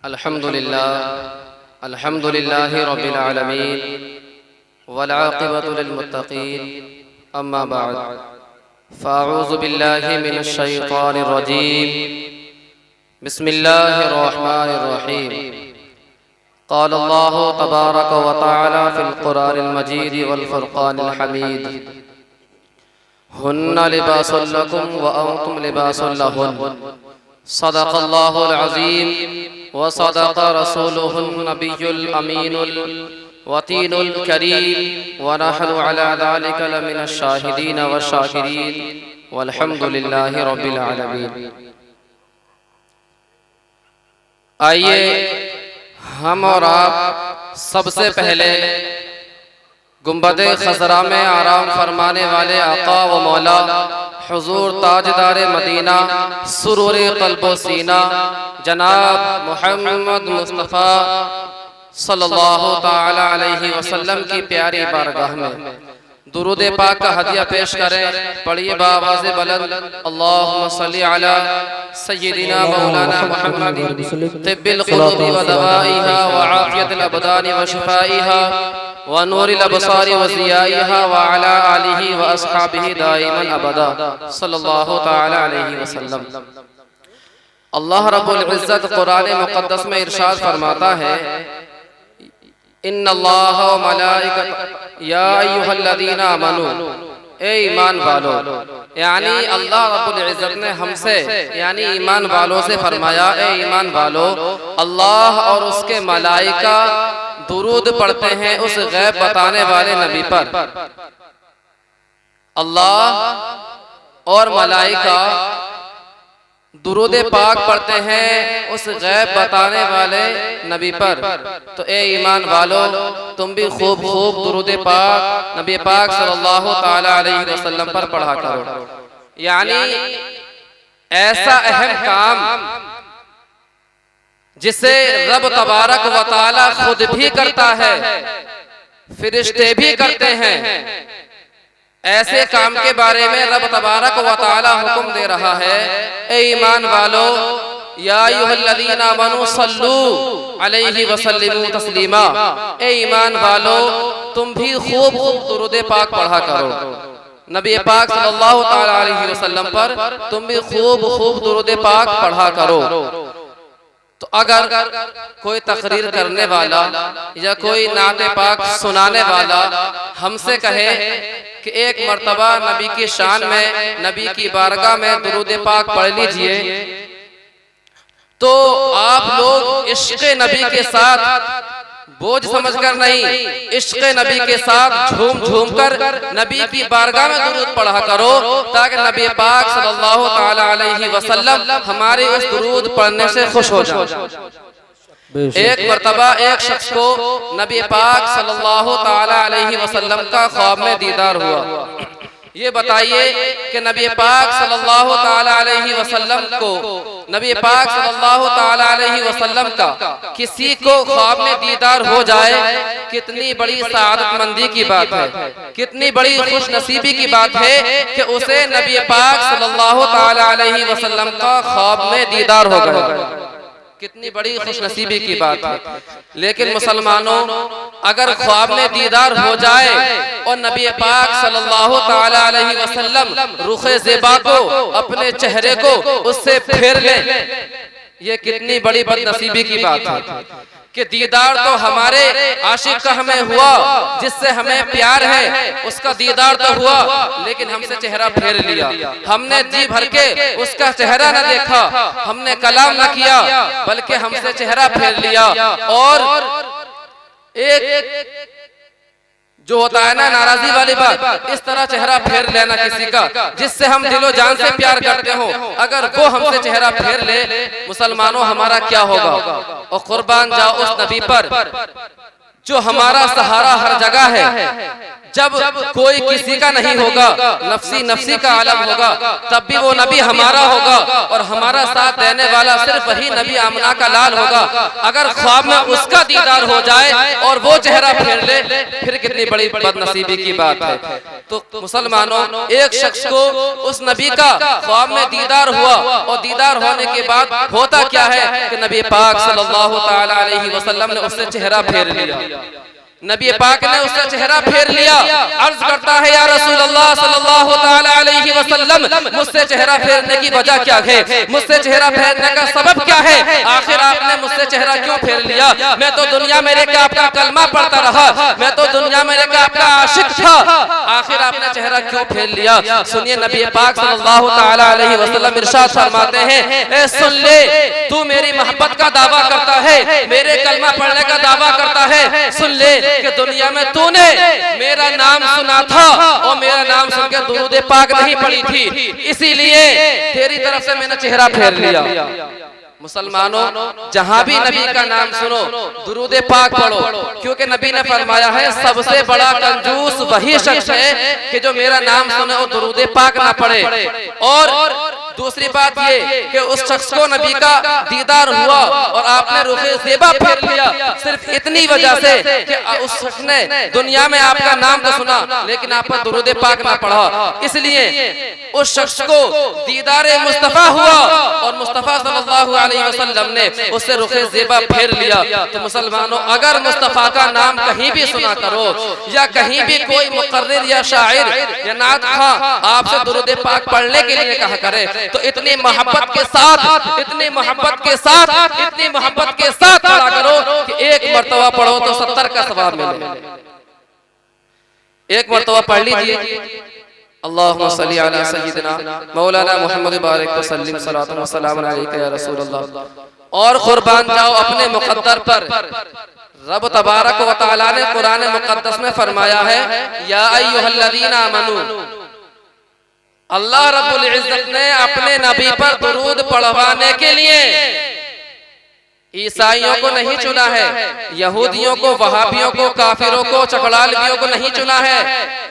अल्हम्दुलिल्लाहि रब्बिल आलमीन वल आक़िबतु लिल मुत्तक़ीन अम्मा बाद फ़अऊज़ु बिल्लाहि मिनश शैतानिर रजीम बिस्मिल्लाहिर रहमानिर रहीम क़ाल अल्लाहु तबारक व तआला फ़िल क़ुरानिल मजीद वल फ़ुरक़ानिल हमीद हुन्ना लिबासुल लकुम व अंतुम लिबासुल लहुन्न सदक़ल्लाहुल अज़ीम व सदक़ रसूलुहुन नबियुल अमीनुल वतीनुल करीम व नहनु अला ज़ालिका लमिनश शाहिदीन व शाकिरीन वल्हम्दुलिल्लाहि रब्बिल आलमीन। आइए हम और आप सबसे पहले गुंबदे खज़रा में आराम फरमाने वाले आका व मौला हुजूर ताजदारे मदीना सुरूरे क़ल्बो सीना जनाब मोहम्मद मुस्तफ़ा सल्लल्लाहु ताला अलैहि वसल्लम की प्यारी बारगाह में दुरूद पाक का हदिया पेश करें। पढ़िए बावाज़े बुलंद अल्लाहुम्मा सल्ली अला सय्यिदिना मौलाना मुहम्मद तिब्बिल क़ुलूबि व दवाइहा व आफ़ियतिल अबदानि व शिफ़ाइहा व नूरिल अबसारि व ज़ियाइहा व अला आलिहि व अस्हाबिहि दाइमन अबदा सल्लल्लाहु ताला अलैहि वसल्लम। अल्लाह रब्बुल इज़्ज़त कुरान मुक़द्दस में इरशाद फरमाता है इन्नल्लाह व मलाइकतहु या अय्युहल्लज़ीना आमनू, ए ईमान वालो, यानी अल्लाह रब्बुल इज़्ज़त ने हमसे यानी ईमान वालों से फरमाया ए ईमान वालो, अल्लाह और उसके मलाइका दुरूद पढ़ते हैं उस गैब बताने वाले नबी पर। अल्लाह और मलाइका दुरूद पाक पढ़ते हैं उस गैब बताने वाले नबी पर। तो ए ईमान वालो, तुम भी खूब खूब दुरूद पाक नबी पाक सल्लल्लाहु ताला अलैहि वसल्लम पर पढ़ा करो। यानी ऐसा अहम काम जिसे रब तबारक व ताला खुद भी करता है, फरिश्ते भी करते हैं, ऐसे काम के बारे में रब तबारक व ताला हुक्म दे रहा है ए ईमान वालो या अय्युहल्लज़ीना आमनू सल्लू अलैहि व सल्लिमू तस्लीमा, ए ईमान वालो तुम भी खूब खूब दुरूद पाक पढ़ा करो। नबी पाक सल्लल्लाहु ताला अलैहि वसल्लम पर तुम भी खूब खूब दुरूद पाक पढ़ा करो। तो अगर कोई तकरीर करने वाला या कोई नाते पाक सुनाने वाला हमसे कहे कि एक मर्तबा नबी की शान में नबी की बारगाह में दुरूद पाक पढ़ लीजिए, तो आप लोग इश्क़ नबी के साथ बोझ समझकर नहीं, इश्क़ नबी के साथ झूम झूम कर नबी की बारगाह में दुरूद पढ़ा करो, ताकि नबी पाक सल्लल्लाहु ताला अलैहि वसल्लम हमारे उस दुरूद पढ़ने से खुश हो जाए। एक मर्तबा एक शख्स को नबी पाक सल्लल्लाहु ताला अलैहि वसल्लम का ख्वाब में दीदार हुआ। ये बताइए कि नबी पाक सल्लल्लाहु ताला अलैहि वसल्लम को नबी पाक सल्लल्लाहु ताला अलैहि वसल्लम का किसी को ख्वाब में दीदार हो जाए, कितनी बड़ी सआदतमंदी की बात है, कितनी बड़ी खुश नसीबी की बात है कि उसे नबी पाक सल्लल्लाहु ताला अलैहि वसल्लम का ख्वाब में दीदार हो गया। कितनी बड़ी खुशनसीबी की बात है। लेकिन मुसलमानों, अगर ख्वाब में दीदार हो जाए और नबी पाक सल्लल्लाहु ताला अलैहि वसल्लम रुखे ज़ेबा को, अपने चेहरे को उससे फेर ले, ये कितनी बड़ी बदनसीबी की बात है कि दीदार तो हमारे आशिक का हमें हुआ, जिससे हमें प्यार है उसका दीदार तो हुआ, लेकिन हमसे चेहरा फेर लिया। हमने जी भर के उसका चेहरा न देखा, हमने कलाम न किया, बल्कि हमसे चेहरा फेर लिया। और एक जो होता है ना नाराजगी वाली बात, इस तरह चेहरा फेर लेना किसी का जिससे हम दिलो जान से प्यार करते हो, अगर वो हमसे चेहरा फेर ले, मुसलमानों हमारा क्या होगा। और कुर्बान जाओ उस नबी पर जो हमारा सहारा हर जगह है, जब कोई किसी का नहीं होगा, नफसी नफसी का आलम होगा, तब भी वो नबी हमारा होगा और हमारा साथ देने वाला सिर्फ वही नबी आमना का लाल होगा। अगर ख्वाब में उसका दीदार हो जाए और वो चेहरा फेर ले, फिर कितनी बड़ी बदनसीबी की बात है। तो मुसलमानों, एक शख्स को उस नबी का ख्वाब में दीदार हुआ और दीदार होने के बाद होता क्या है कि नबी पाक सल्लल्लाहु तआला अलैहि वसल्लम ने उससे चेहरा फेर लिया। नबी पाक ने उसका चेहरा फेर लिया। अर्ज करता है, या रसूल अल्लाह सल्लल्लाहु तआला अलैहि वसल्लम, मुझसे चेहरा फेरने की वजह क्या है? मुझसे चेहरा फेरने का सबब क्या है? आखिर आपने मुझसे चेहरा क्यों फेर लिया? मैं तो दुनिया में रहकर आपका कलमा पढ़ता रहा, मैं तो दुनिया में रहकर आपका आशिक था, आखिर आपने चेहरा क्यों फेर लिया? सुनिए, नबी पाक सल्लल्लाहु तआला अलैहि वसल्लम इरशाद फरमाते हैं, ए सुन ले, तू मेरी मोहब्बत का दावा करता है, मेरे कलमा पढ़ने का दावा करता है, सुन ले कि दुनिया में तूने मेरा नाम सुना था और मेरा नाम सुनकर दुरूद पाक नहीं पढ़ी थी, इसीलिए तेरी तरफ से मैंने चेहरा फेर लिया। मुसलमानों, जहां भी नबी का नाम सुनो, दुरूद पाक पढ़ो, क्योंकि नबी ने फरमाया है सबसे बड़ा कंजूस वही शख्स है कि जो मेरा नाम सुने और दुरूद पाक ना पढ़े। और दूसरी बात ये कि उस शख्स को नबी का दीदार हुआ और आपने रुखे ज़ेबा फेर लिया सिर्फ इतनी वजह से कि उस शख्स ने दुनिया में आपका नाम तो सुना लेकिन आप पर दुरूद पाक ना पढ़ा, इसलिए उस शख्स को दीदार मुस्तफा हुआ और मुस्तफा सल्लल्लाहु अलैहि वसल्लम ने उससे रुखे ज़ेबा फेर लिया। तो मुसलमानों, अगर मुस्तफा का नाम कहीं भी सुना करो या कहीं भी कोई मुकर्रिर या शायर या नात खां आपसे दुरूद पाक पढ़ने के लिए कहा करे, तो इतनी मोहब्बत के साथ, इतनी मोहब्बत के साथ, इतनी मोहब्बत के साथ पढ़ा करो कि एक मर्तबा पढ़ो तो 70 का सवाब मिले। एक मर्तबा पढ़ लीजिए, अल्लाहुम्मा सल्ली अला सय्यिदिना मौलाना मुहम्मद बारिक वसल्लिम सलातु व सलाम अलैका या रसूल अल्लाह। और कुर्बान जाओ अपने मुक़द्दर पर। रब तबारक व तआला ने कुरान मुक़द्दस में फरमाया है, या अय्युहल्लज़ीना आमनू, अल्लाह रब्बुल इज्जत ने अपने नबी पर दुरूद पढ़वाने के लिए ईसाइयों को नहीं चुना है, यहूदियों को, वहाबियों को, काफिरों को, चकड़ालवियों को नहीं चुना है।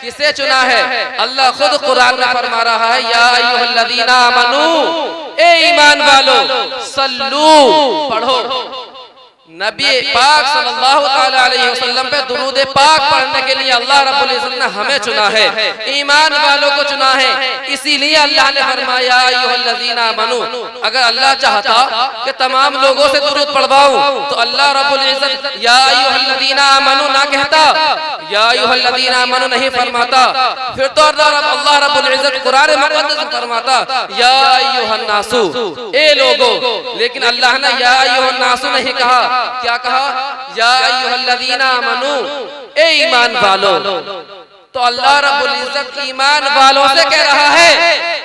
किसे चुना है? अल्लाह खुद कुरान में फरमा रहा है, या अय्युहल्लज़ीना आमनू, ए ईमान वालो, सल्लू, पढ़ो। नबी पाक सल्लल्लाहु अलैहि वसल्लम पे दुरूद पाक पढ़ने के लिए अल्लाह रब्बुल इज्जत ने हमें चुना है, ईमान वालों को चुना है। इसीलिए अल्लाह ने फरमाया, अय्युहल्लज़ीना आमनू। अगर अल्लाह चाहता कि तमाम लोगों से दुरूद पढ़वाऊं तो अल्लाह रब्बुल इज्जत या अय्युहल्लज़ीना आमनू ना कहता, या अय्युहल्लज़ीना आमनू नहीं फरमाता। फिर तो अल्लाह रब्बुल इज्जत कुरान मुक़द्दस में फरमाता, या अय्युहन्नासु, ए लोगों। लेकिन अल्लाह ने या अय्युहन्नासु नहीं कहा, क्या कहा? या अय्युहल्लज़ीना आमनू, ए ईमान वालों। तो अल्लाह रब्बुल इज्जत ईमान वालों से कह रहा है,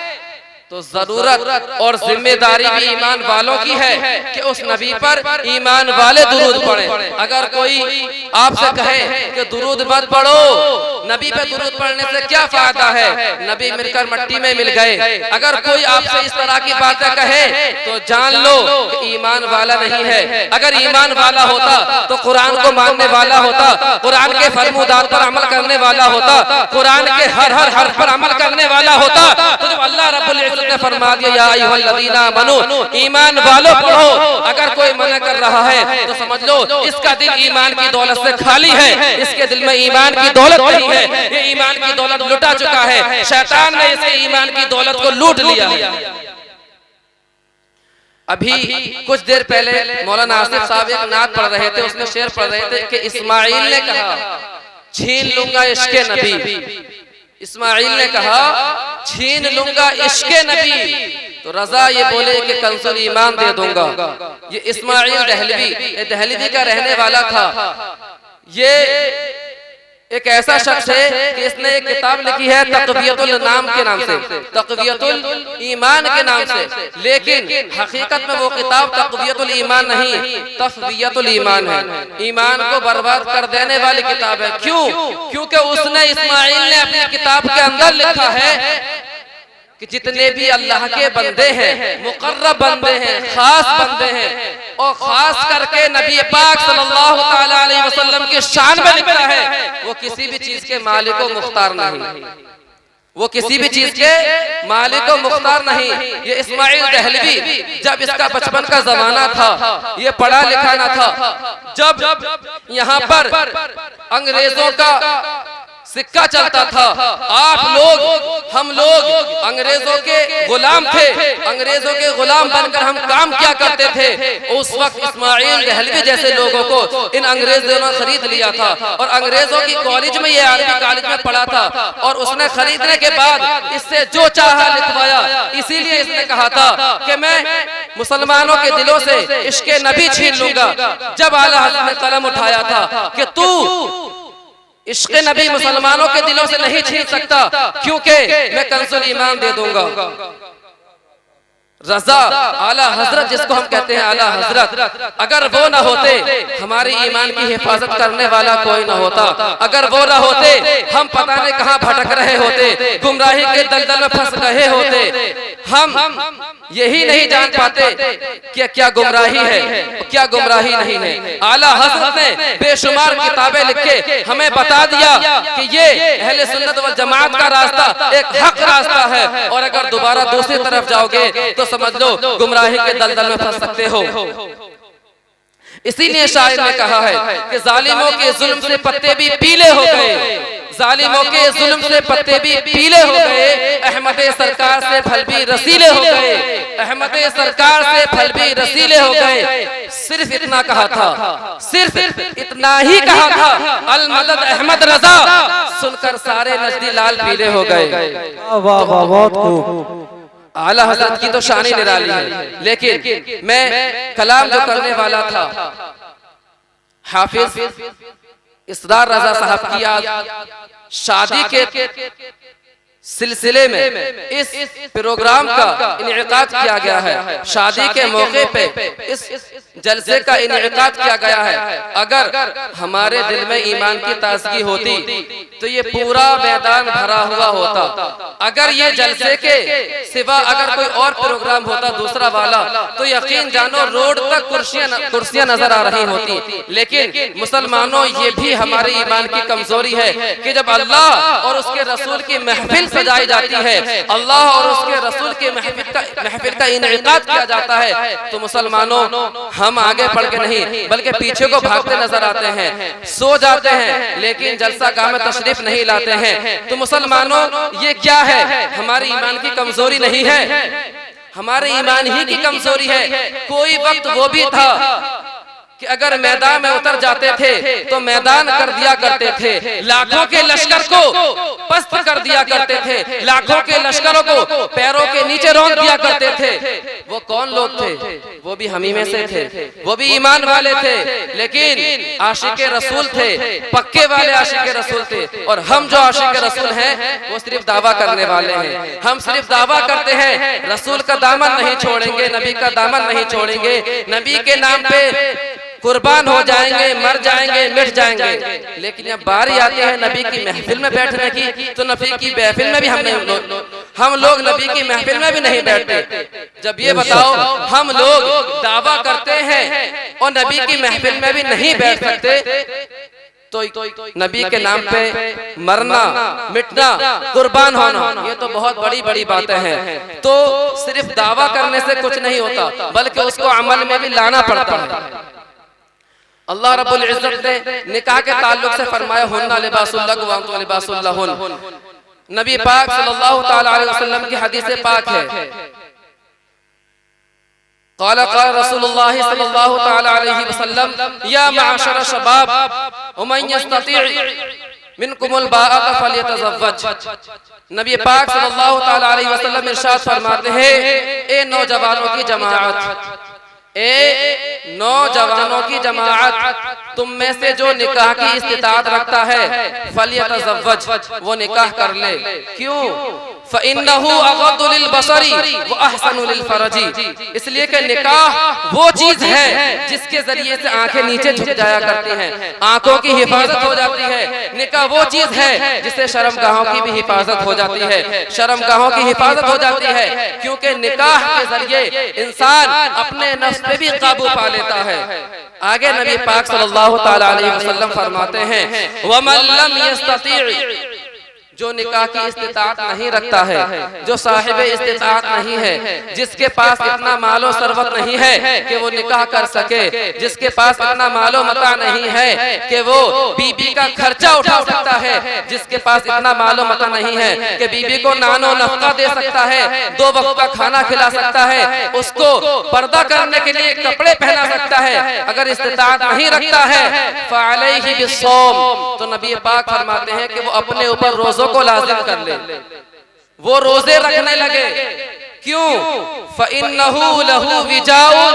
तो जरूरत और जिम्मेदारी भी ईमान वालों की है कि उस नबी पर ईमान वाले दुरूद पढ़ें। अगर कोई आपसे कहे कि दुरूद मत पढ़ो, नबी पे दुरूद पढ़ने से क्या फायदा है, नबी मिलकर मट्टी में मिल गए, अगर कोई आपसे इस तरह की बातें कहे तो जान लो कि ईमान वाला नहीं है। अगर ईमान वाला होता तो कुरान को मानने वाला होता, कुरान के फरमात पर अमल करने वाला होता, कुरान के हर हर्फ पर अमल करने वाला होता। तो जब अल्लाह रब्बुल इज्जत ने फरमा दिया, या अय्युहल्लज़ीना आमनू, ईमान वालों पढ़ो, अगर कोई मना कर रहा है तो समझ लो इसका दिल ईमान की दौलत से खाली है, इसके दिल में ईमान की दौलत नहीं है, ये ईमान की दौलत लुटा चुका है, शैतान ने इसके ईमान की दौलत को लूट लिया। अभी कुछ देर पहले मौलाना आसिफ साहब एक नात पढ़ रहे थे, उसमें शेर पढ़ रहे थे कि इस्माइल ने कहा, छीन लूंगा इश्क़े नबी। इस्माइल ने कहा, छीन लूंगा इश्क़े नबी, तो रजा ये बोले कि कंसुल ईमान दे दूंगा। ये इस्माइल दहलवी का रहने वाला था। ये एक ऐसा शख्स है कि इसने एक किताब लिखी है तक़वियतुल नाम के नाम से, तक़वियतुल ईमान के नाम से, लेकिन हकीकत में वो किताब तक़वियतुल ईमान नहीं, तफ़वियतुल ईमान है। ईमान को बर्बाद कर देने वाली किताब है। क्यों? क्योंकि उसने, इस्माइल ने अपनी किताब के अंदर लिखा है कि जितने भी अल्लाह के बंदे हैं, मुकर्रब बंदे हैं, खास बंदे हैं, और खास करके नबी पाक सल्लल्लाहु ताला अलैहि वसल्लम के शान में लिखा है, वो किसी भी चीज के मालिक व मुख्तार नहीं, वो किसी भी चीज के मालिक व मुख्तार नहीं। ये इस्माइल दहलवी, जब इसका बचपन का जमाना था, ये पढ़ा लिखा ना था, जब यहाँ पर अंग्रेजों का सिक्का चलता था, आप लोग, हम लोग अंग्रेजों के गुलाम थे, अंग्रेजों के गुलाम बनकर हम काम क्या करते थे। उस वक्त इस्माइल दहलवी जैसे लोगों को इन अंग्रेजों ने खरीद लिया था, और अंग्रेजों की कॉलेज में, ये अरबी कॉलेज में पढ़ा था, और उसने खरीदने के बाद इससे जो चाहा लिखवाया। इसीलिए इसने कहा था कि मैं मुसलमानों के दिलों से इश्क़े नबी छीन लूंगा। जब आला हज़रत ने कलम उठाया था कि तू इश्क़े नबी मुसलमानों के दिलों से नहीं छीन सकता, क्योंकि मैं कंजुल ईमान दे दूंगा। रजा आला हजरत, जिसको हम कहते हैं आला हजरत, अगर वो ना होते, हमारे ईमान की हिफाजत करने वाला कोई ना होता। अगर वो ना होते, हम पता नहीं कहाँ भटक रहे होते, गुमराही के दलदल में फंस रहे होते। हम यही नहीं जान पाते कि क्या गुमराही है, क्या गुमराही नहीं है। आला हजरत ने बेशुमार किताबें लिख के हमें बता दिया कि ये अहले सुन्नत वल जमात का रास्ता एक हक रास्ता है, और अगर दोबारा दूसरी तरफ जाओगे तो समझ लो गुमराही के दलदल में फंस सकते हो। इसीलिए शायर ने कहा है कि जालिमों के जुल्म से पत्ते भी पीले हो गए, जालिमों के जुल्म से पत्ते भी पीले हो गए, अहमद सरकार से फल भी रसीले हो गए, अहमद सरकार से फल भी रसीले हो गए। सिर्फ इतना कहा था, सिर्फ इतना ही कहा था, अल मदद अहमद रजा, सुनकर सारे नजदी लाल पीले हो गए। आला हजरत की तो शान ही निराली है। लेकिन मैं कलाम जो करने वाला था, हाफिज इसरार रजा साहब की आज शादी के सिलसिले में इस प्रोग्राम का इनेकाद किया गया है। शादी के मौके पे इस जलसे का इनेकाद किया गया है। अगर हमारे दिल में ईमान की ताजगी होती तो ये पूरा मैदान भरा हुआ होता। अगर ये जलसे के सिवा अगर कोई और प्रोग्राम होता दूसरा वाला, तो यकीन जानो रोड तक कुर्सियां नजर आ रही होती। लेकिन मुसलमानों, ये भी हमारे ईमान की कमजोरी है कि जब अल्लाह और उसके रसूल की महफिल सजाई जाती है, अल्लाह और उसके रसूल के महफिल का इनेकाद किया जाता है, तो मुसलमानों हम आगे बढ़ के नहीं बल्कि पीछे को भागते नजर आते हैं, सो जाते हैं, लेकिन जलसा गाह में तशरीफ नहीं लाते हैं। तो मुसलमानों, ये क्या है? हमारी ईमान की कमजोरी नहीं है, हमारे ईमान ही की कमजोरी है। कोई वक्त वो भी था कि अगर मैदान में उतर जाते थे तो मैदान कर दिया करते थे, लाखों के लश्कर को पस्त कर दिया करते थे, लाखों के लश्करों को पैरों के नीचे रौंद दिया करते थे। वो कौन लोग थे? वो भी हम ही में से थे, वो भी ईमान वाले थे, लेकिन आशिक रसूल थे, पक्के वाले आशिक रसूल थे। और हम जो आशिक रसूल हैं वो सिर्फ दावा करने वाले हैं। हम सिर्फ दावा करते हैं, रसूल का दामन नहीं छोड़ेंगे, नबी का दामन नहीं छोड़ेंगे, नबी के नाम पे कुर्बान हो जाएंगे, मर जाएंगे, मिट जाएंगे। लेकिन जब बारी आती है नबी की महफिल में बैठने की, तो नबी की महफिल में भी हम लोग नबी की महफिल में भी नहीं बैठते। जब ये बताओ, हम लोग दावा करते हैं और नबी की महफिल में भी नहीं बैठ सकते, तो नबी के नाम पे मरना, मिटना, कुर्बान होना, ये तो बहुत बड़ी बड़ी बातें हैं। तो सिर्फ दावा करने से कुछ नहीं होता, बल्कि उसको अमल में भी लाना पड़ता है। अल्लाह रब्बुल इज्जत ने निकाह के ताल्लुक से फरमाया, हुन्ना लिबासुल लकुम व अंतुम लिबासुल लहुन। नबी पाक सल्लल्लाहु ताला अलैहि वसल्लम की हदीस पाक है, क़ाल क़ाल रसूलुल्लाह सल्लल्लाहु ताला अलैहि वसल्लम, या मअशर शबाब वमन यस्तती' मिनकुमुल बाअत फल्यतज़व्वज। नबी पाक सल्लल्लाहु ताला अलैहि वसल्लम इरशाद फरमाते हैं, ए नौजवानों की जमाअत, ए नौजवानों की जमाअत, तुम में से जो निकाह की इस्तिताअत रखता है, फलियतज़व्वज, वो निकाह कर ले। क्यों? फ़इन्नहु अग़द्दु लिलबसरी व अहसनु लिलफ़रजी। इसलिए कि निकाह वो चीज है जिसके जरिए से आंखें नीचे झुक जाया करती हैं, आंखों की हिफाजत हो जाती है। निकाह वो चीज है जिससे शर्मगाहों की भी हिफाजत हो जाती है, शर्मगाहों की हिफाजत हो जाती है, क्योंकि निकाह के जरिए इंसान अपने नफ्स पे भी काबू पा लेता है। आगे नबी पाक सल्लल्लाहु तआला अलैहि वसल्लम फरमाते हैं, वमन लम यस्तती, जो निकाह की इस्तिताअत नहीं रखता है, जो साहिब इस्तिताअत नहीं है, जिसके पास इतना मालो सरवत नहीं है कि वो निकाह कर सके, जिसके पास इतना मालो मता नहीं है कि वो बीबी का खर्चा उठा सकता है, जिसके पास इतना मालो मता नहीं है कि बीबी को नानो नफका दे सकता है, 2 वक्त का खाना खिला सकता है, उसको पर्दा करने के लिए कपड़े पहना सकता है, अगर इस्तिताअत नहीं रखता है फ़अलैहि बिस्सौम, तो नबी पाक फरमाते हैं कि वो अपने ऊपर रोज़ों को लाजिम कर ले, वो रोजे रखने लगे। क्यों? फ़इन्नहु लहु विजाउन,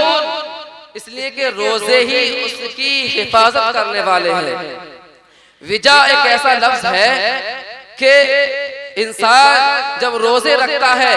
इसलिए कि रोजे ही उसकी हिफाजत करने वाले हैं। विजा एक ऐसा लफ्ज है कि इंसान जब रोजे रखता है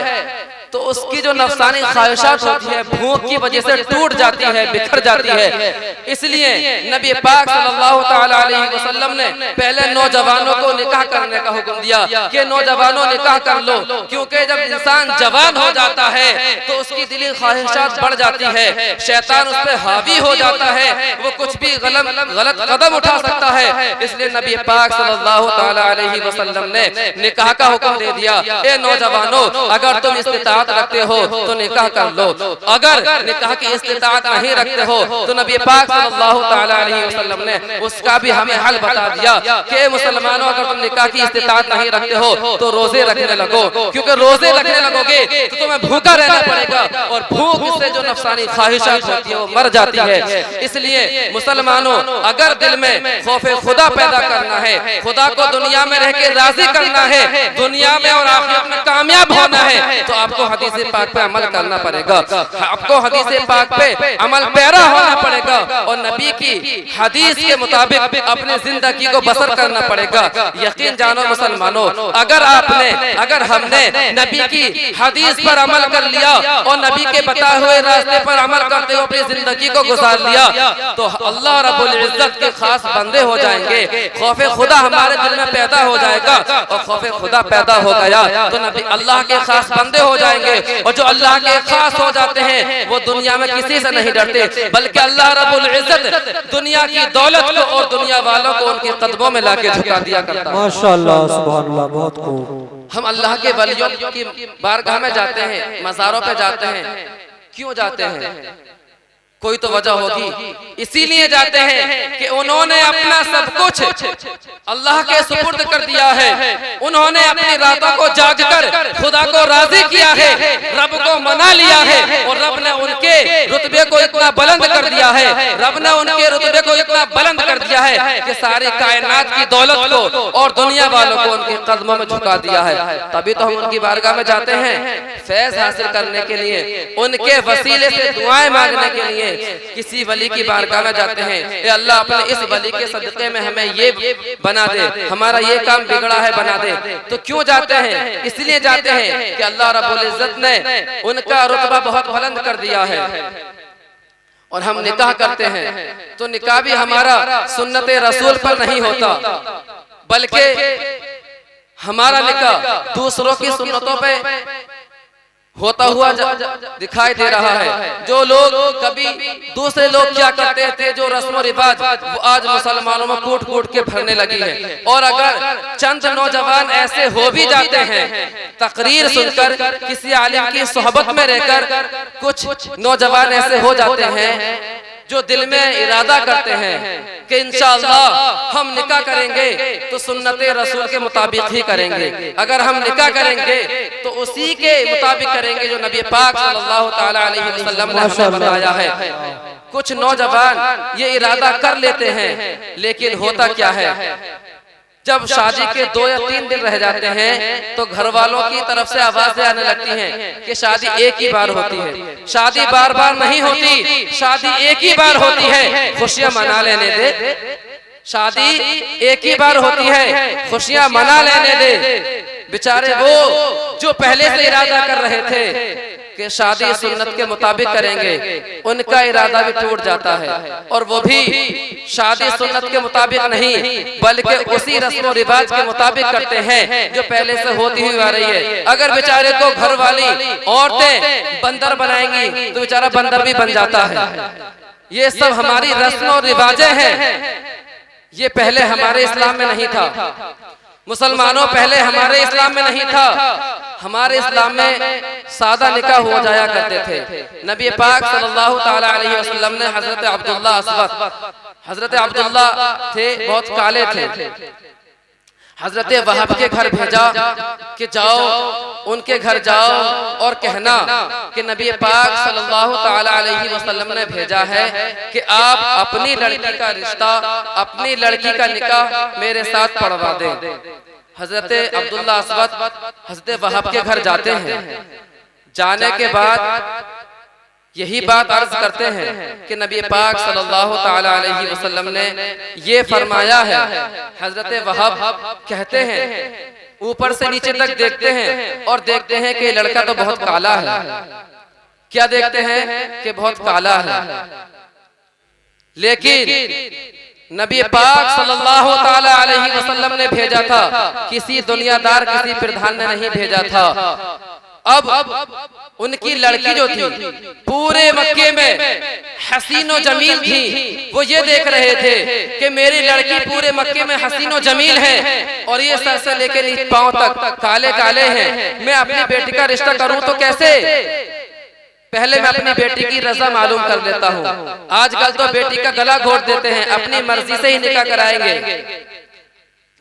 तो उसकी जो नफसानी ख्वाहिशात होती है भूख की वजह से टूट जाती है, बिखर जाती है। इसलिए नबी पाक सल्लल्लाहु तआला अलैहि वसल्लम ने पहले नौजवानों को निकाह करने का हुक्म दिया कि नौजवानों निकाह कर लो, क्योंकि जब इंसान जवान हो जाता है तो उसकी दिली ख्वाहिशात बढ़ जाती है, शैतान उस पर हावी हो जाता है, वो कुछ भी गलत कदम उठा सकता है। इसलिए नबी पाक सल्लल्लाहु तआला अलैहि वसल्लम ने निकाह का हुक्म दे दिया, ए नौजवानों, अगर तुम इस्तिताअत रखते हो तो निकाह कर लो, अगर निकाह की इस्तिताअत नहीं रखते हो तो नबी पाक सल्लल्लाहु तआला अलैहि वसल्लम ने उसका भी हमें हल बता दिया कि मुसलमानों, अगर तुम निकाह की इस्तिताअत नहीं रखते हो तो रोजे रखने लगो, क्योंकि रोजे रखने लगोगे तो तुम्हें भूखा रहना पड़ेगा, और भूख से जो नफसानी ख्वाहिशात होती है वो मर जाती है। इसलिए मुसलमानों, अगर दिल में खौफे खुदा पैदा करना है, खुदा को दुनिया में रह के राजी करना है, दुनिया में और आखिरत में कामयाब होना है, तो आपको हदीस पाक पे अमल करना पड़ेगा, आपको हदीस पाक पे अमल पैरा होना पड़ेगा, और नबी की हदीस के मुताबिक अपनी जिंदगी को बसर करना पड़ेगा। यकीन जानो मुसलमानों, अगर हमने नबी की हदीस पर अमल कर लिया और नबी के बताए हुए रास्ते पर अमल करते हुए अपनी जिंदगी को गुजार लिया तो अल्लाह रब्बुल इज्जत के खास बंदे हो जाएंगे, खौफे खुदा हमारे दिल में पैदा हो जाएगा, और खौफे खुदा पैदा हो गया तो नबी अल्लाह के खास बंदे हो जाएंगे। और जो अल्लाह के खास हो जाते हैं वो दुनिया में किसी से नहीं डरते, बल्कि अल्लाह रब्बुल इज्जत दुनिया की दौलत को और दुनिया वालों को उनके कदमों में लाके झुका दिया करता है। माशाअल्लाह, सुभान अल्लाह, बहुत खूब। हम अल्लाह के वलियों की बारगाह में जाते हैं, मज़ारों पे जाते हैं, क्यों जाते हैं? कोई तो वजह होगी, इसीलिए जाते हैं कि उन्होंने अपना सब कुछ अल्लाह के सुपुर्द कर दिया है, उन्होंने अपनी रातों को जागकर खुदा को राजी किया है, रब को मना लिया है, और रब ने उनके रुतबे को इतना बुलंद कर दिया है, रब ने उनके रुतबे को इतना बुलंद कर दिया है कि सारी कायनात की दौलत को और दुनिया वालों को उनके कदमों में झुका दिया है। तभी तो हम उनकी बारगाह में जाते हैं फैज हासिल करने के लिए, उनके वसीले से दुआएं मांगने के लिए किसी वली की बारगाह में जाते हैं, ए अल्लाह अपने इस वली के सदक़े में हमें ये बना दे, हमारा ये काम बिगड़ा है बना दे। तो क्यों जाते हैं? इसलिए जाते हैं कि अल्लाह रब्बुल इज्जत ने उनका रुतबा बहुत बुलंद कर दिया है। और हम निकाह करते हैं तो निकाह भी हमारा सुन्नत रसूल पर नहीं होता, बल्कि हमारा निकाह दूसरों की सुन्नतों पे होता हुआ दिखाई दे रहा है। जो लोग कभी दूसरे लोग क्या करते थे, जो रस्म रिवाज, वो आज मुसलमानों में कूट कूट के भरने लगी है। और अगर चंद नौजवान ऐसे हो भी जाते हैं, तकरीर सुनकर किसी आलिम की सोहबत में रहकर कुछ नौजवान ऐसे हो जाते हैं जो दिल में इरादा करते हैं कि इंशाअल्लाह हम निकाह करेंगे तो सुन्नत रसूल के मुताबिक ही करेंगे, अगर हम निकाह करेंगे तो उसी के मुताबिक करेंगे जो नबी पाक सल्लल्लाहु तआला अलैहि वसल्लम ने हमें बताया है। कुछ नौजवान ये इरादा कर लेते हैं, लेकिन होता क्या है, जब शादी के 2 या 3 दिन रह जाते हैं तो घर वालों की तरफ से आवाजें आने लगती हैं कि शादी एक ही बार होती है, शादी बार बार नहीं होती, शादी एक ही बार होती है, खुशियां मना लेने दे, शादी एक ही बार होती है, खुशियां मना लेने दे। बेचारे वो जो पहले से इरादा कर रहे थे कि शादी सुन्नत के मुताबिक करेंगे, उनका इरादा भी टूट जाता है। और वो भी शादी सुन्नत के मुताबिक नहीं बल्कि उसी रस्म रिवाज के मुताबिक करते हैं जो पहले से होती हुई आ रही है। अगर बेचारे को घर वाली औरतें बंदर बनाएंगी तो बेचारा बंदर भी बन जाता है। ये सब हमारी रस्म और रिवाजें हैं, ये पहले हमारे इस्लाम में नहीं था। मुसलमानों, पहले हमारे इस्लाम में नहीं था। हमारे इस्लाम में सादा निकाह हो जाया करते थे। नबी पाक सल्लल्लाहु ताला अलैहि वसल्लम ने हजरत अब्दुल्ला अस्वद, हजरत अब्दुल्ला थे, बहुत काले थे, हजरत वहाब के घर भेजा कि जाओ, उनके घर जाओ और कहना कि नबी पाक सल्लल्लाहु ताला अलैहि वसल्लम ने भेजा है कि आप अपनी लड़की का रिश्ता, अपनी लड़की का निकाह मेरे साथ पढ़वा दें। हजरत अब्दुल्ला अस्वद हजरत वहाब के घर जाते हैं। जाने के बाद यही बात अर्ज करते हैं कि नबी पाक सल्लल्लाहु ताला अलैहि वसल्लम ने ये फरमाया है। हजरत वहाब कहते हैं, ऊपर से नीचे तक देखते हैं और देखते हैं कि लड़का तो बहुत काला है। क्या देखते हैं कि बहुत काला है, लेकिन नबी पाक सल्लल्लाहु ताला अलैहि वसल्लम ने भेजा था, किसी दुनियादार, किसी प्रधान ने नहीं भेजा था। अब उनकी लड़की जो थी पूरे मक्के में हसीनो जमील थी, वो ये देख रहे थे कि मेरी लड़की पूरे मक्के में हसीनो जमील है और ये सर से लेके नीचे पांव तक काले काले हैं। मैं अपनी बेटी का रिश्ता करूं तो कैसे? पहले मैं अपनी बेटी की रजा मालूम कर लेता हूँ। आजकल तो बेटी का गला घोट देते हैं, अपनी मर्जी से ही निकाह कराएंगे,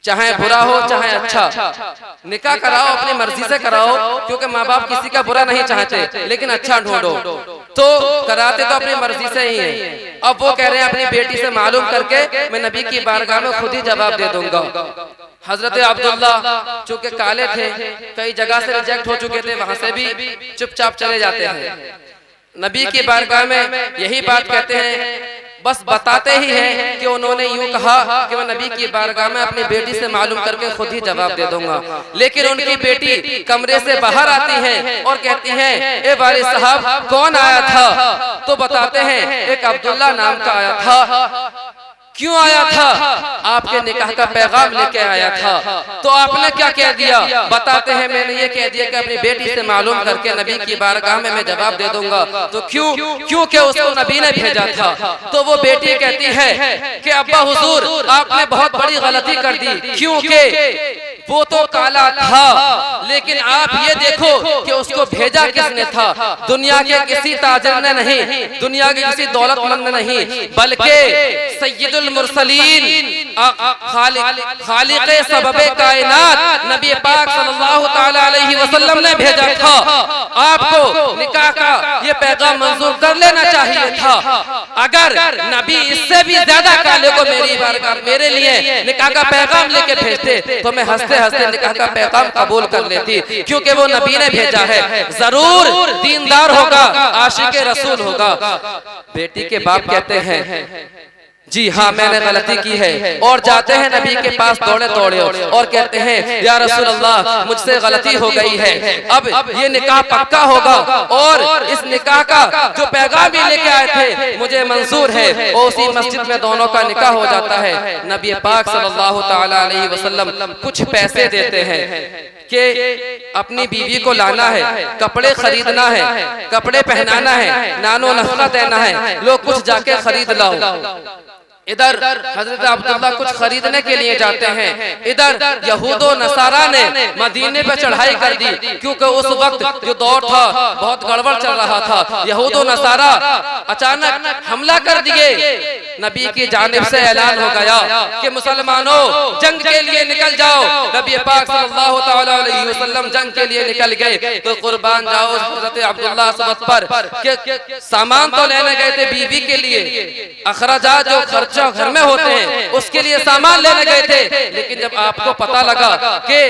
चाहे बुरा हो चाहे अच्छा। निकाह कराओ, अपनी मर्जी से कराओ, क्योंकि माँ बाप किसी का बुरा नहीं चाहते, लेकिन अच्छा ढूंढो। तो कराते तो अपनी मर्जी से ही है। अब वो कह रहे हैं अपनी बेटी से मालूम करके मैं नबी की बारगाह में खुद ही जवाब दे दूंगा। हजरत अब्दुल्ला चूंकि काले थे, कई जगह से रिजेक्ट हो चुके थे, वहां से भी चुपचाप चले जाते हैं। नबी की बारगाह में यही बात कहते हैं, बस बताते ही हैं कि उन्होंने यूं कहा कि मैं नबी की बारगाह में अपनी बेटी से मालूम करके खुद ही जवाब दे दूंगा। लेकिन उनकी बेटी कमरे से बाहर आती है और कहती हैं, ए वाले साहब कौन आया था? तो बताते हैं एक अब्दुल्ला नाम का आया था। क्यों आया था? आपके निकाह का पैगाम लेके आया था। तो आपने क्या कह दिया? बताते हैं मैंने ये कह दिया कि अपनी बेटी से मालूम करके नबी की बारगाह में मैं जवाब दे दूंगा। तो क्योंकि उसको नबी ने भेजा था। तो वो बेटी कहती है कि अब्बा हुजूर आपने बहुत बड़ी गलती कर दी, क्योंकि वो तो काला था, लेकिन आप ये देखो कि उसको भेजा किसने था? दुनिया के किसी ताजिर ने नहीं, दुनिया के किसी दौलतमंद ने नहीं, बल्कि सय्यदुल मुरसलीन खालिक़े सबबे कायनात नबी पाक सल्लल्लाहु ताला अलैहि वसल्लम ने भेजा था। आपको निकाह का ये पैगाम मंजूर कर लेना चाहिए था। अगर नबी इससे भी ज्यादा काले को मेरी बारगाह मेरे लिए निकाह का पैगाम लेके भेजते तो मैं हंसते हंसते निकाह का पैगाम कबूल कर लेती, क्योंकि वो नबी ने भेजा है। जरूर दीनदार होगा, आशिक रसूल होगा। बेटी के बाप कहते हैं जी हाँ मैंने गलती की है, और जाते हैं नबी के पास दौड़े दौड़े और कहते हैं या रसूल अल्लाह मुझसे गलती हो गई है, अब ये निकाह पक्का होगा और इस निकाह का जो पैगाम भी लेके आए थे मुझे मंजूर है। और उसी मस्जिद में दोनों का निकाह हो जाता है। नबी पाक सल्लल्लाहु ताला अलैहि वसल्लम कुछ पैसे देते हैं कि अपनी बीवी को लाना है, कपड़े खरीदना है, कपड़े पहनाना है, नानो नफका देना है, लोग कुछ जाके खरीद लाओ। इधर हजरत अब्दुल्ला कुछ खरीदने के लिए जाते हैं, इधर यहूदो नसारा ने मदीने पे चढ़ाई कर दी, क्योंकि उस वक्त जो दौर था बहुत गड़बड़ चल रहा था। यहूदो नसारा अचानक हमला कर दिए। नबी की जानिब से ऐलान हो गया कि मुसलमानों जंग के लिए निकल जाओ। नबी पाक सल्लल्लाहु ताला अलैहि वसल्लम जंग के लिए निकल गए। तो कुर्बान जाओ हजरत अब्दुल्ला अस्वद पर कि सामान तो लेने गए थे बीवी के लिए, अखराजात जो खर्चा घर में होते हैं उसके लिए सामान लेने गए थे, लेकिन जब आपको पता लगा कि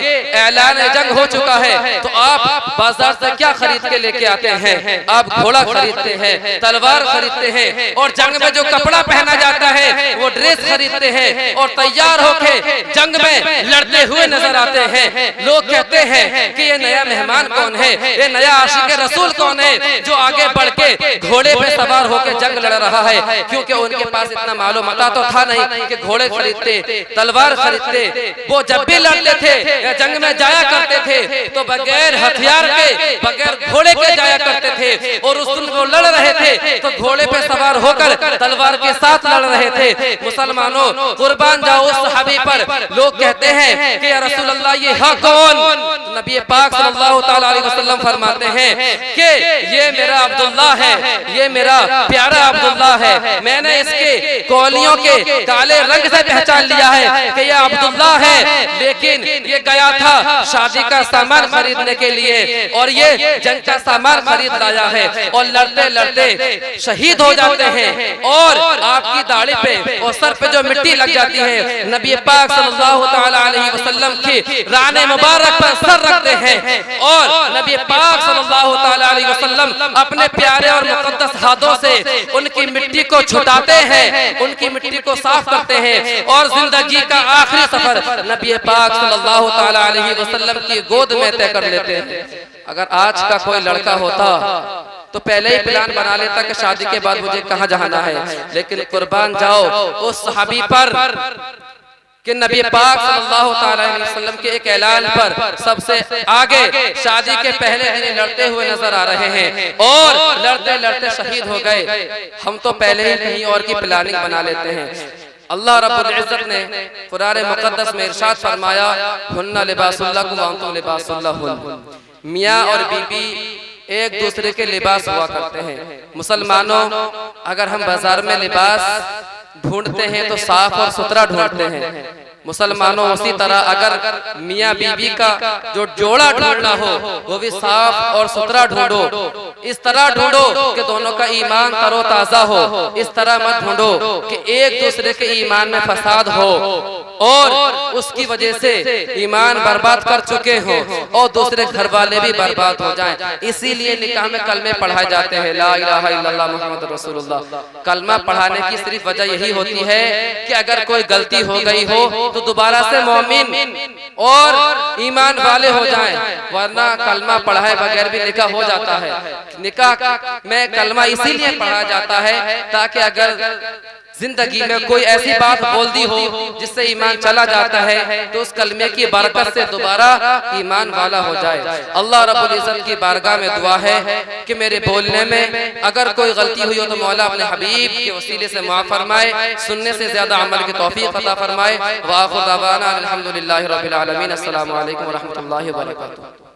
ऐलान जंग हो चुका है तो आप बाजार से क्या खरीद के लेके आते हैं? आप घोड़ा खरीदते हैं, तलवार खरीदते हैं, और जंग में जो कपड़ा पहना जाता है वो वो ड्रेस खरीदते हैं और तैयार होके जंग में लड़ते हुए नजर आते हैं। लोग कहते हैं कि ये नया मेहमान कौन है, ये नया आशिक रसूल कौन है जो आगे बढ़ के घोड़े पे सवार होकर जंग लड़ रहा है, क्योंकि उनके पास इतना मालूम मता तो था नहीं कि घोड़े खरीदते, तलवार खरीदते। वो जब भी लड़ते थे या जंग में जाया करते थे तो बगैर हथियार के, बगैर घोड़े के जाया करते थे, और उस दिन वो लड़ रहे थे तो घोड़े पे सवार होकर तलवार के साथ लड़ रहे थे। मुसलमानों, कुर्बान जाओ उस सहाबी पर। लोग कहते हैं कि या रसूल अल्लाह ये है कौन? तो नबी पाक सल्लल्लाहु तआला अलैहि वसल्लम फरमाते हैं कि ये मेरा अब्दुल्लाह है, ये मेरा प्यारा अब्दुल्लाह है। मैंने इसके कौलियों के काले रंग से पहचान लिया है कि ये अब्दुल्लाह है, लेकिन ये गया था शादी का सामान खरीदने के लिए और ये जंग का सामान खरीद लाया है, और लड़ते लड़ते शहीद हो जाते हैं और आपकी दाढ़ी पे और सर पे जो मिट्टी लग जाती है, नबी पाक सल्लल्लाहु तआला अलैहि वसल्लम की राने मुबारक पर सर रखते हैं और नबी पाक सल्लल्लाहु तआला अलैहि वसल्लम अपने प्यारे और मुकद्दस हाथों से उनकी मिट्टी को छुटाते हैं, उनकी मिट्टी को साफ करते हैं और जिंदगी का आखिरी सफर नबी पाक सल्लल्लाहु तआला अलैहि वसल्लम की गोद में तय कर लेते हैं। अगर आज का कोई लड़का होता तो पहले ही प्लान बना लेता कि शादी के बाद मुझे कहाँ जाना है, लेकिन कुर्बान जाओ उस सहाबी पर कि नबी पाक सल्लल्लाहु तआला अलैहि वसल्लम के एक ऐलान पर सबसे आगे शादी के पहले दिन लड़ते हुए नजर आ रहे हैं और लड़ते लड़ते शहीद हो गए। हम तो पहले ही कहीं और की प्लानिंग बना लेते हैं। अल्लाह रब्बुल इज्जत ने कुरान मुकद्दस में इरशाद फरमाया, हुन्ना लिबासुल लकुम व अंतुम लिबासुल लहुन। मियाँ और बीबी एक दूसरे के लिबास हुआ करते हैं। मुसलमानों, अगर हम बाजार में लिबास ढूंढते हैं तो साफ और सुथरा ढूंढते हैं। मुसलमानों, उसी तरह अगर मियाँ बीबी का जो जोड़ा ढूंढना हो वो भी साफ और सुथरा ढूंढो। इस तरह ढूंढो कि दोनों का ईमान तरोताजा हो। इस तरह मत ढूंढो कि एक दूसरे के ईमान में फसाद हो और उसकी वजह से ईमान बर्बाद कर चुके हो और दूसरे घर वाले भी बर्बाद हो जाएं। इसीलिए निकाह में कलमे पढ़ाए जाते हैं, ला इलाहा इल्लल्लाह मुहम्मद रसूलुल्लाह। कलमा पढ़ाने की सिर्फ वजह यही होती है कि अगर कोई गलती हो गई हो तो दोबारा से मोमिन और ईमान वाले हो जाएं, वरना कलमा पढ़ाए बगैर भी निकाह हो जाता है। निकाह में कलमा इसीलिए पढ़ा जाता है ताकि अगर जिंदगी में कोई ऐसी बात बोल दी हो जिससे ईमान चला जाता है तो उस कलमे की बरकत से दोबारा ईमान वाला हो जाए। अल्लाह रब्बुल इज्जत की बारगाह में दुआ है कि मेरे बोलने में अगर कोई गलती हुई हो तो मौला अपने हबीब के वसीले से माफ फरमाए, सुनने से ज्यादा अमल की तौफीक अता फरमाए। व आखिर दवाना अल्हम्दुलिल्लाहि रब्बिल आलमीन। अस्सलामु अलैकुम व रहमतुल्लाहि व बरकातुहू।